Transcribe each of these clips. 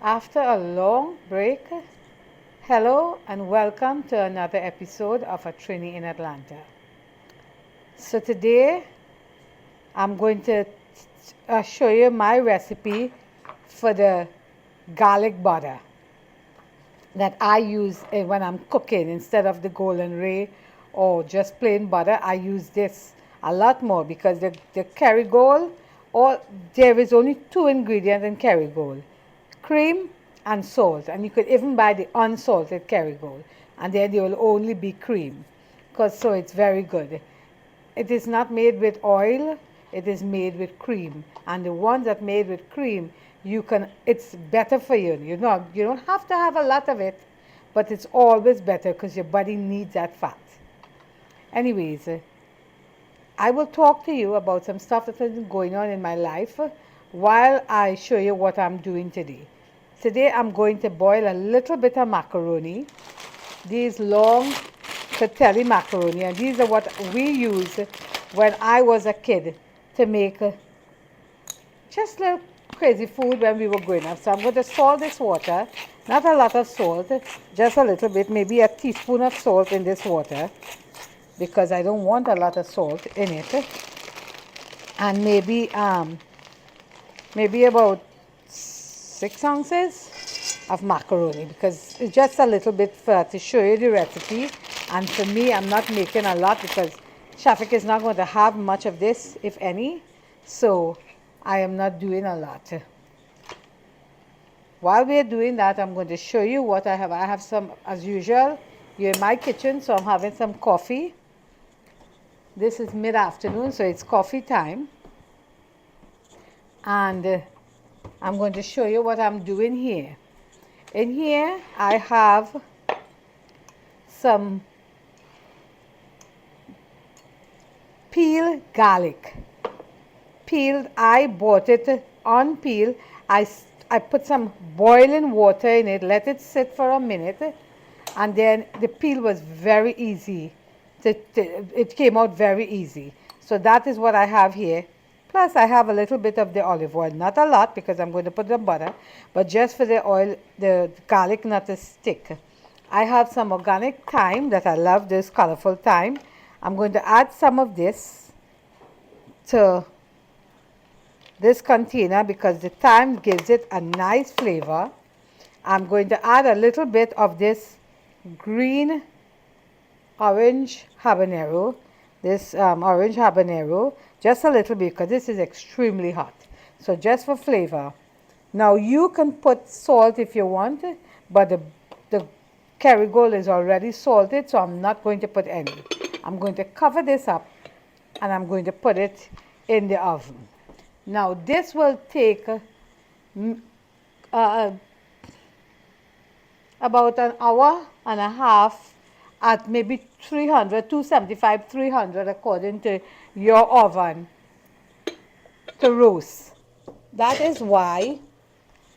After a long break, hello and welcome to another episode of A Trini in Atlanta. So, today I'm going to show you my recipe for the garlic butter that I use when I'm cooking instead of the Golden Ray or just plain butter. I use this a lot more because the Kerrygold, or there is only two ingredients in Kerrygold: cream and salt. And you could even buy the unsalted Kerrygold, and then there will only be cream, because so it's very good. It is not made with oil, it is made with cream. And the ones that made with cream, it's better for you. You don't have to have a lot of it, but it's always better because your body needs that fat. Anyways, I will talk to you about some stuff that has been going on in my life while I show you what I'm doing today. Today I'm going to boil a little bit of macaroni, these long Catelli macaroni, and these are what we used when I was a kid to make just little crazy food when we were growing up. So I'm going to salt this water, not a lot of salt, just a little bit, maybe a teaspoon of salt in this water, because I don't want a lot of salt in it, and maybe about 6 ounces of macaroni, because it's just a little bit to show you the recipe. And for me, I'm not making a lot because Shafik is not going to have much of this, if any, so I am not doing a lot. While we're doing that, I'm going to show you what I have. I have some, as usual, you're in my kitchen, so I'm having some coffee. This is mid-afternoon, so it's coffee time. And I'm going to show you what I'm doing here. In here, I have some peeled garlic. Peeled, I bought it unpeeled. I put some boiling water in it, let it sit for a minute, and then the peel was very easy. It came out very easy. So that is what I have here. Plus, I have a little bit of the olive oil, not a lot because I'm going to put the butter, but just for the oil, the garlic not to stick. I have some organic thyme that I love, this colorful thyme. I'm going to add some of this to this container because the thyme gives it a nice flavor. I'm going to add a little bit of this green orange habanero, just a little bit because this is extremely hot. So just for flavor. Now you can put salt if you want, but the Kerrygold is already salted, so I'm not going to put any. I'm going to cover this up and I'm going to put it in the oven. Now this will take uh, about an hour and a half at maybe 300, 275, 300 according to your oven to roast. That is why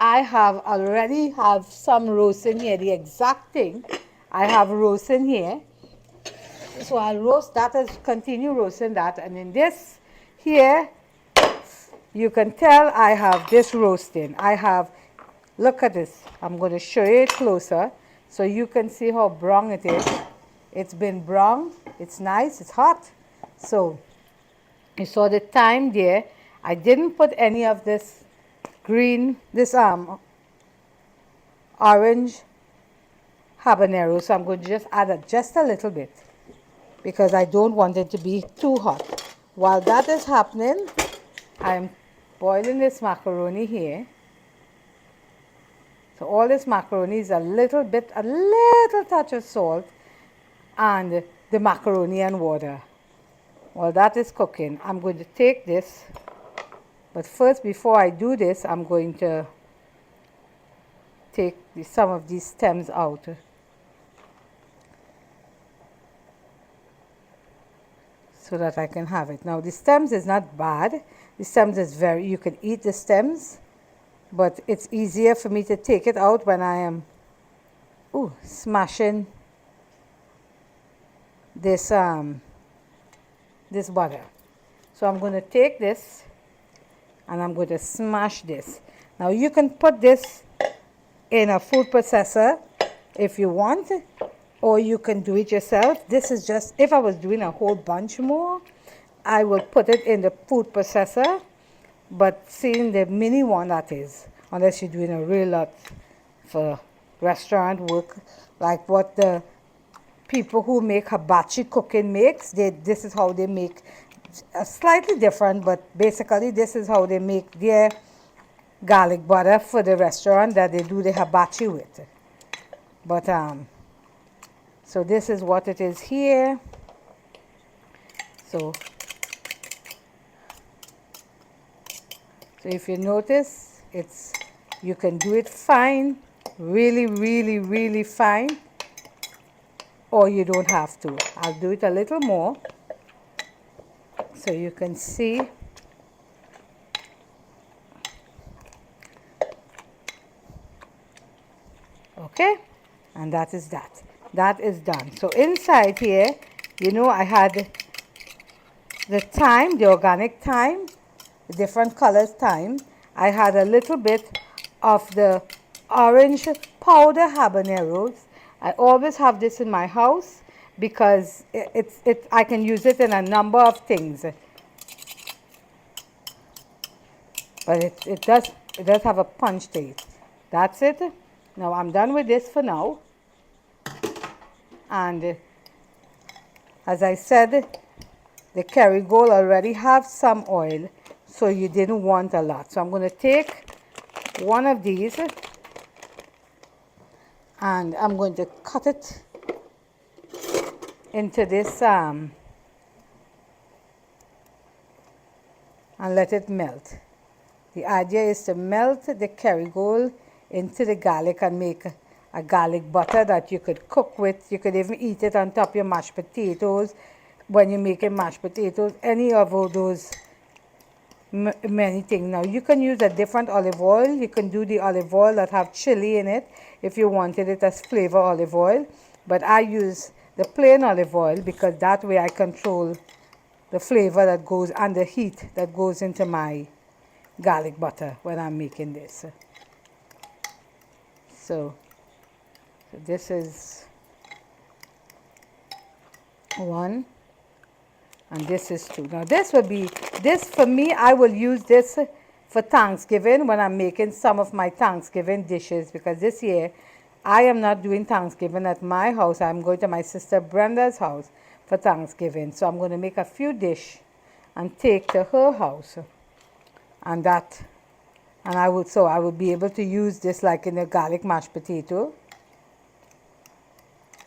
I have already have some roast in here, the exact thing. I have roast in here. So I'll roast that, as continue roasting that. And in this here, you can tell I have this roasting. I have, look at this. I'm going to show you it closer so you can see how brown it is. It's been brown. It's nice. It's hot. So you saw the thyme there. I didn't put any of this orange habanero. So I'm going to just add just a little bit because I don't want it to be too hot. While that is happening, I'm boiling this macaroni here. So all this macaroni is a little touch of salt and the macaroni and water. While that is cooking, I'm going to take this, but first, before I do this, I'm going to take some of these stems out. So that I can have it. Now the stems is not bad. The stems is you can eat the stems, but it's easier for me to take it out when I am smashing this this butter. So I'm going to take this and I'm going to smash this. Now you can put this in a food processor if you want, or you can do it yourself. This is just, if I was doing a whole bunch more, I would put it in the food processor, but seeing the mini one, that is, unless you're doing a real lot for restaurant work, like what the people who make hibachi cooking makes. This is how they make, slightly different, but basically this is how they make their garlic butter for the restaurant that they do the hibachi with. But so this is what it is here. So if you notice, it's, you can do it fine, really, really, really fine, or you don't have to. I'll do it a little more so you can see. Okay, and that is that. That is done. So inside here, you know, I had the thyme, the organic thyme, the different colors thyme. I had a little bit of the orange powder habaneros. I always have this in my house because I can use it in a number of things. But it does have a punch to it. That's it. Now I'm done with this for now. And as I said, the Kerrygold already have some oil, so you didn't want a lot. So I'm going to take one of these and I'm going to cut it into this and let it melt. The idea is to melt the Kerrygold into the garlic and make a garlic butter that you could cook with. You could even eat it on top of your mashed potatoes when you're making mashed potatoes, any of those many things. Now you can use a different olive oil. You can do the olive oil that have chili in it if you wanted it as flavor olive oil, but I use the plain olive oil because that way I control the flavor that goes and the heat that goes into my garlic butter when I'm making this. So this is one and this is two. Now this will be, this for me, I will use this for Thanksgiving when I'm making some of my Thanksgiving dishes, because this year I am not doing Thanksgiving at my house. I'm going to my sister Brenda's house for Thanksgiving. So I'm going to make a few dishes and take to her house. And I would be able to use this like in a garlic mashed potato.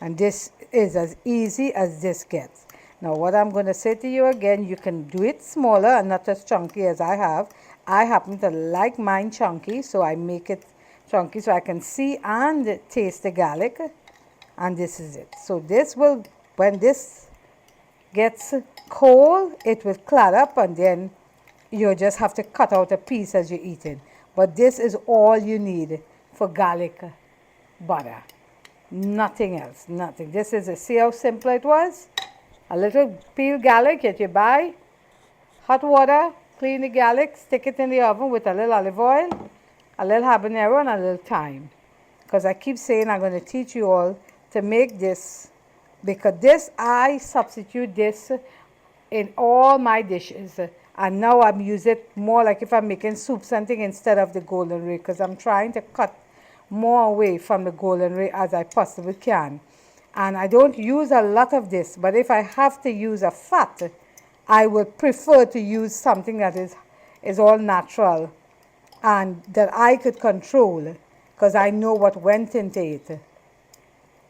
And this is as easy as this gets. Now what I'm going to say to you again, you can do it smaller and not as chunky as I have. I happen to like mine chunky, so I make it chunky so I can see and taste the garlic. And this is it. So this will, when this gets cold, it will clot up and then you just have to cut out a piece as you're eating. But this is all you need for garlic butter. Nothing else, nothing. This is see how simple it was? A little peeled garlic that you buy, hot water, clean the garlic, stick it in the oven with a little olive oil, a little habanero and a little thyme. Because I keep saying I'm going to teach you all to make this, because this, I substitute this in all my dishes. And now I'm using it more like if I'm making soup something instead of the golden ray, because I'm trying to cut more away from the golden ray as I possibly can. And I don't use a lot of this, but if I have to use a fat, I would prefer to use something that is all natural and that I could control, because I know what went into it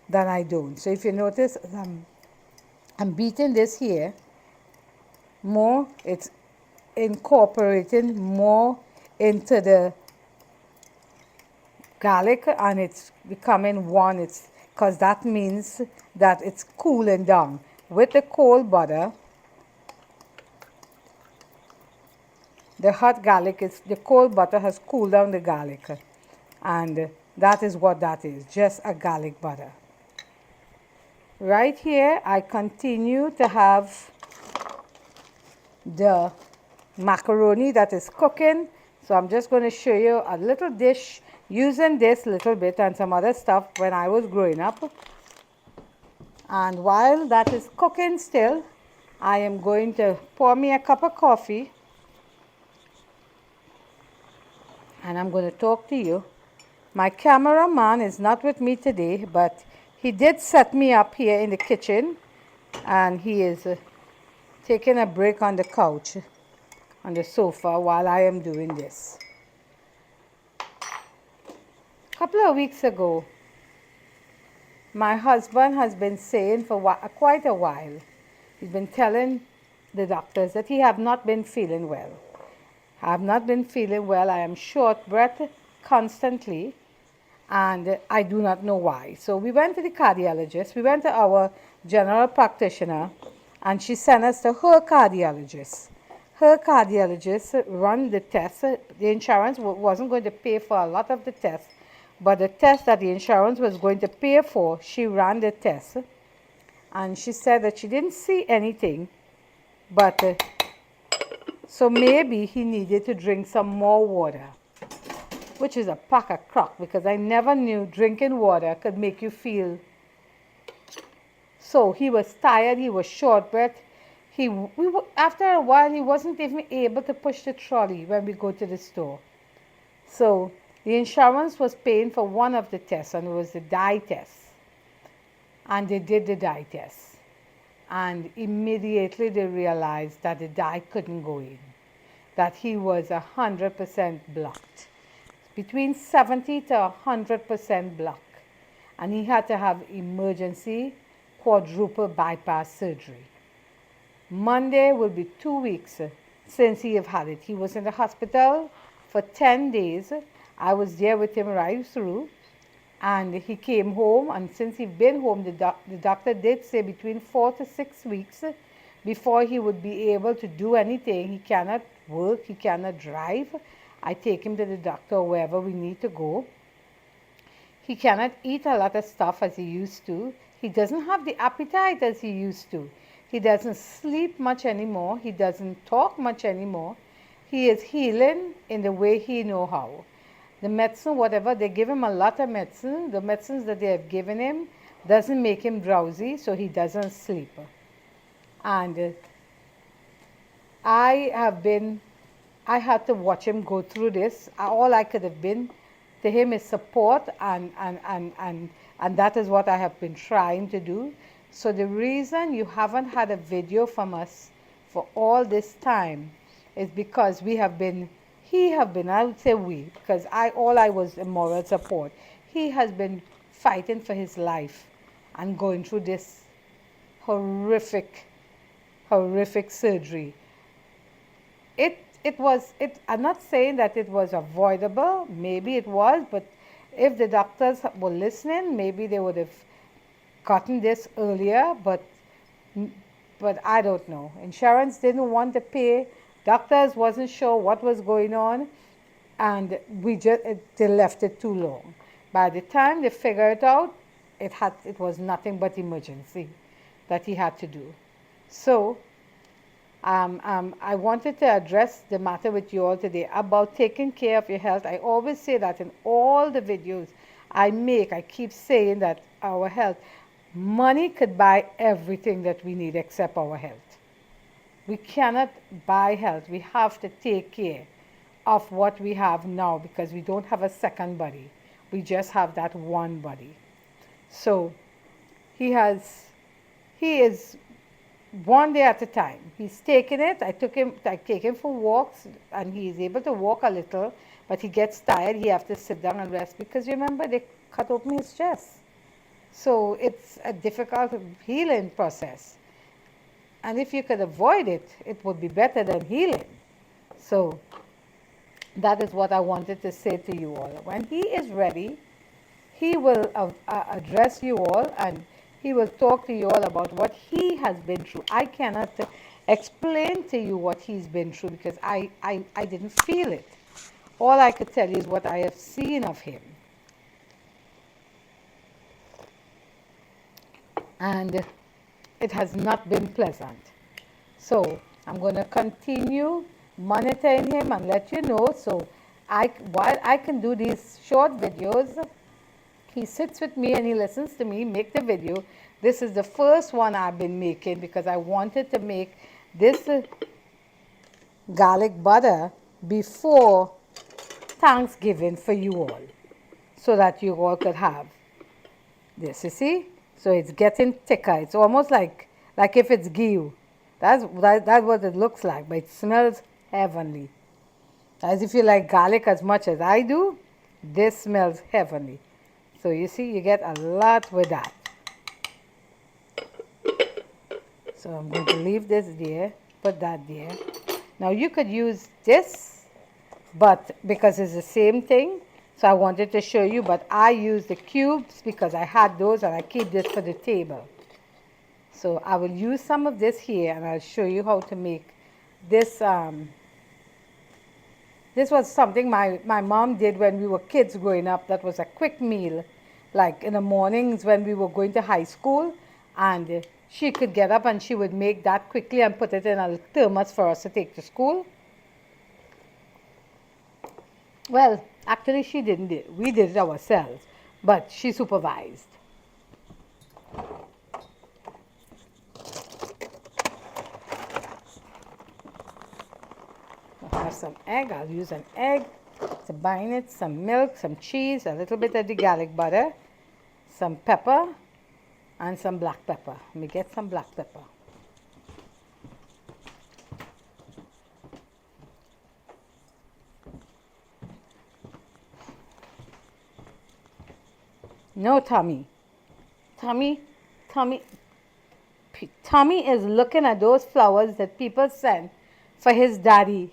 than I don't. So if you notice, I'm beating this here more. It's incorporating more into the garlic and it's becoming one. It's because that means that it's cooling down. With the cold butter, the hot garlic is, the cold butter has cooled down the garlic, and that is what that is, just a garlic butter. Right here I continue to have the macaroni that is cooking. So I'm just going to show you a little dish using this little bit and some other stuff when I was growing up. And while that is cooking still, I am going to pour me a cup of coffee and I'm going to talk to you. My cameraman is not with me today, but he did set me up here in the kitchen and he is taking a break on the couch, on the sofa while I am doing this. A couple of weeks ago, my husband has been saying for quite a while, he's been telling the doctors that he have not been feeling well. I have not been feeling well. I am short breath constantly, and I do not know why. So we went to the cardiologist. We went to our general practitioner, and she sent us to her cardiologist. Her cardiologist run the tests. The insurance wasn't going to pay for a lot of the tests, but the test that the insurance was going to pay for, she ran the test. And she said that she didn't see anything, but so maybe he needed to drink some more water, which is a pack of crap because I never knew drinking water could make you feel. So he was tired, he was short breath. After a while, he wasn't even able to push the trolley when we go to the store. So the insurance was paying for one of the tests, and it was the dye test. And they did the dye test. And immediately they realized that the dye couldn't go in, that he was 100% blocked, between 70 to 100% blocked. And he had to have emergency quadruple bypass surgery. Monday will be 2 weeks since he have had it. He was in the hospital for 10 days. I was there with him right through. And he came home, and since he'd been home, the doctor did say between 4 to 6 weeks before he would be able to do anything. He cannot work, he cannot drive. I take him to the doctor wherever we need to go. He cannot eat a lot of stuff as he used to. He doesn't have the appetite as he used to. He doesn't sleep much anymore. He doesn't talk much anymore. He is healing in the way he knows how. The medicine, whatever, they give him a lot of medicine. The medicines that they have given him doesn't make him drowsy, so he doesn't sleep. And I had to watch him go through this. All I could have been to him is support, and that is what I have been trying to do. So the reason you haven't had a video from us for all this time is because he have been, I would say we, because I was a moral support. He has been fighting for his life and going through this horrific surgery. I'm not saying that it was avoidable. Maybe it was, but if the doctors were listening, maybe they would have gotten this earlier, but I don't know. Insurance didn't want to pay. Doctors wasn't sure what was going on, and they left it too long. By the time they figured it out, it was nothing but emergency that he had to do. So I wanted to address the matter with you all today about taking care of your health. I always say that in all the videos I make. I keep saying that our health, money could buy everything that we need except our health. We cannot buy health. We have to take care of what we have now because we don't have a second body. We just have that one body. So he is one day at a time. He's taking it. I take him for walks, and he's able to walk a little, but he gets tired. He has to sit down and rest because remember they cut open his chest. So it's a difficult healing process. And if you could avoid it, it would be better than healing. So that is what I wanted to say to you all. When he is ready, he will address you all, and he will talk to you all about what he has been through. I cannot explain to you what he's been through because I didn't feel it. All I could tell you is what I have seen of him. And it has not been pleasant. So I'm going to continue monitoring him and let you know. So while I can do these short videos, he sits with me and he listens to me make the video. This is the first one I've been making because I wanted to make this garlic butter before Thanksgiving for you all, so that you all could have this. You see, so it's getting thicker. It's almost like if it's ghee. That's what it looks like, but it smells heavenly. As if you like garlic as much as I do, this smells heavenly. So you see, you get a lot with that. So I'm going to leave this there, put that there. Now you could use this, but because it's the same thing, so I wanted to show you, but I use the cubes because I had those and I keep this for the table. So I will use some of this here and I'll show you how to make this. This was something my mom did when we were kids growing up. That was a quick meal, like in the mornings when we were going to high school, and she could get up and she would make that quickly and put it in a thermos for us to take to school. Well, actually she didn't do it. We did it ourselves, but she supervised. I have some egg. I'll use an egg to bind it, some milk, some cheese, a little bit of the garlic butter, some pepper, and some black pepper. Let me get some black pepper. No, Tommy. Tommy is looking at those flowers that people send for his daddy.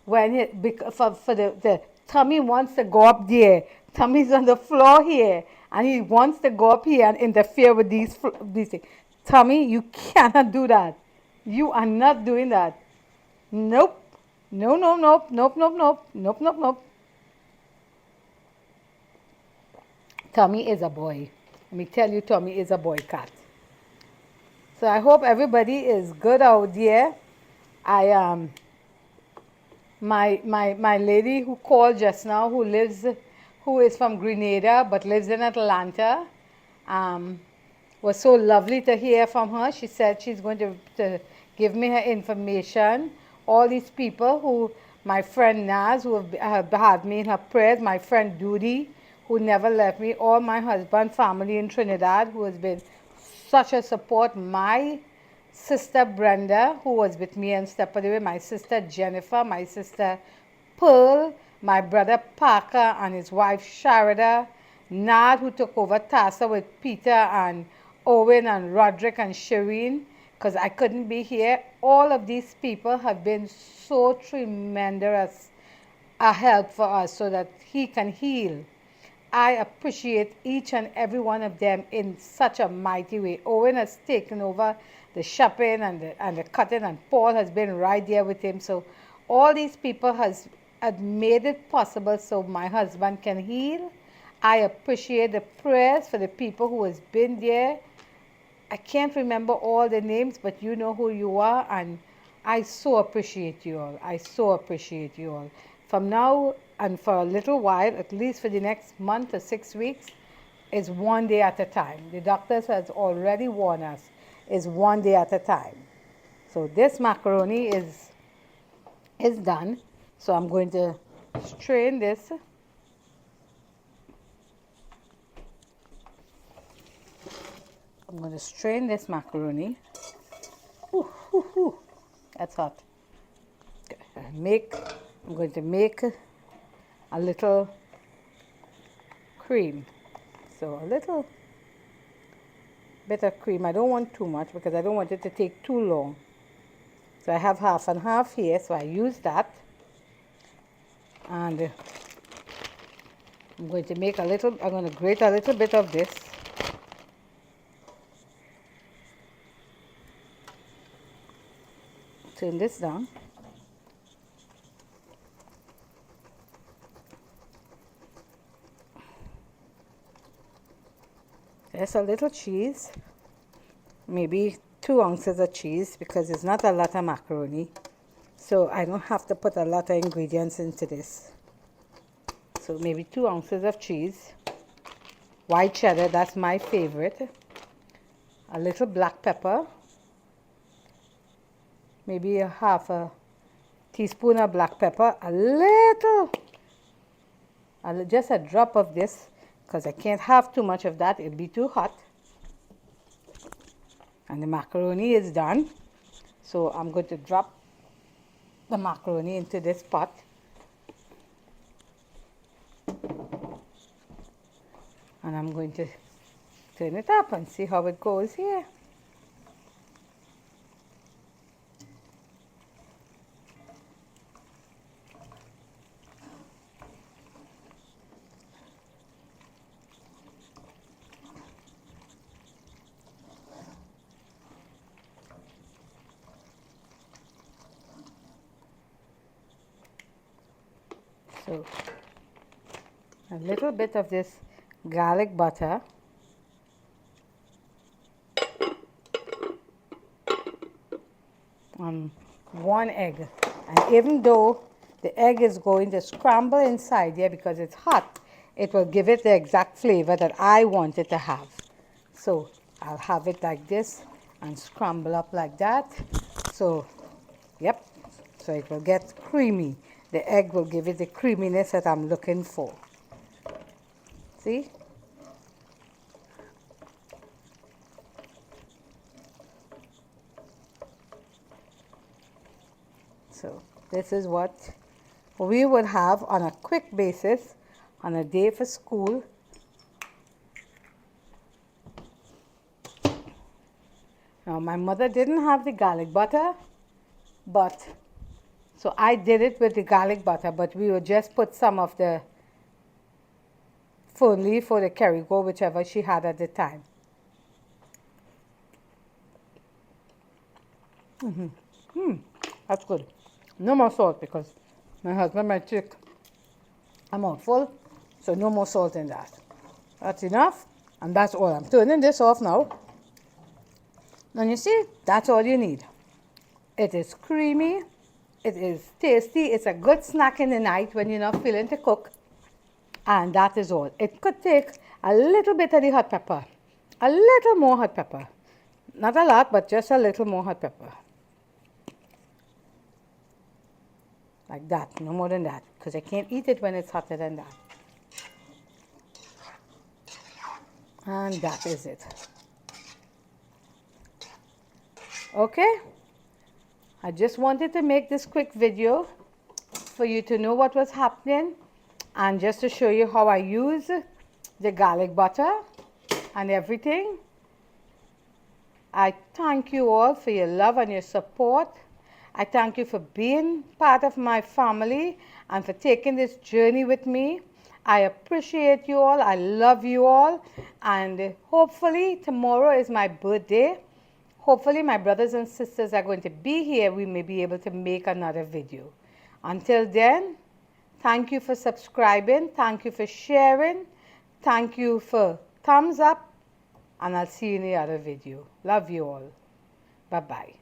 When for the Tommy wants to go up there. Tommy's on the floor here, and he wants to go up here and interfere with these things. Tommy, you cannot do that. You are not doing that. Nope. No, no, nope, nope, nope, nope, nope, nope, nope. Tommy is a boy. Let me tell you, Tommy is a boy cat. So I hope everybody is good out there. My lady who called just now, who is from Grenada but lives in Atlanta, was so lovely to hear from her. She said she's going to give me her information. All these people who, my friend Naz, who have had me in her prayers, my friend Doody, who never left me, all my husband, family in Trinidad, who has been such a support, my sister Brenda, who was with me and stepped away, my sister Jennifer, my sister Pearl, my brother Parker and his wife Sharada, Nad, who took over Tassa with Peter and Owen and Roderick and Shireen, because I couldn't be here. All of these people have been so tremendous a help for us so that he can heal. I appreciate each and every one of them in such a mighty way. Owen has taken over the shopping and the cutting, and Paul has been right there with him. So all these people had made it possible so my husband can heal. I appreciate the prayers for the people who has been there. I can't remember all the names, but you know who you are, and I so appreciate you all. I so appreciate you all. From now and for a little while, at least for the next month or 6 weeks, is one day at a time. The doctors has already warned us, is one day at a time. So this macaroni is done. So I'm going to strain this. I'm going to strain this macaroni. Ooh, ooh, ooh. That's hot. I'm going to make a little cream. So a little bit of cream. I don't want too much because I don't want it to take too long. So I have half and half here, so I use that. And I'm going to grate a little bit of this. Turn this down. There's a little cheese, maybe 2 ounces of cheese, because it's not a lot of macaroni. So I don't have to put a lot of ingredients into this. So maybe 2 ounces of cheese. White cheddar, that's my favorite. A little black pepper. Maybe a half a teaspoon of black pepper. Just a drop of this, because I can't have too much of that. It'll be too hot. And the macaroni is done. So I'm going to drop the macaroni into this pot. And I'm going to turn it up and see how it goes here. So a little bit of this garlic butter. On 1 egg. And even though the egg is going to scramble inside here because it's hot, it will give it the exact flavor that I want it to have. So I'll have it like this and scramble up like that. So, yep, so it will get creamy. The egg will give it the creaminess that I'm looking for. See? So this is what we would have on a quick basis on a day for school. Now my mother didn't have the garlic butter, but so I did it with the garlic butter, but we would just put some of the fern leaf or the Kerrygold, whichever she had at the time. That's good. No more salt because my husband might take a mouthful, so no more salt in that. That's enough, and that's all. I'm turning this off now. And you see, that's all you need. It is creamy, it is tasty, it's a good snack in the night when you're not feeling to cook, and that is all. It could take a little bit of the hot pepper, a little more hot pepper. Not a lot, but just a little more hot pepper. Like that, no more than that, because I can't eat it when it's hotter than that. And that is it. Okay, I just wanted to make this quick video for you to know what was happening and just to show you how I use the garlic butter and everything. I thank you all for your love and your support. I thank you for being part of my family and for taking this journey with me. I appreciate you all. I love you all. And hopefully tomorrow is my birthday. Hopefully my brothers and sisters are going to be here. We may be able to make another video. Until then, thank you for subscribing. Thank you for sharing. Thank you for thumbs up. And I'll see you in the other video. Love you all. Bye-bye.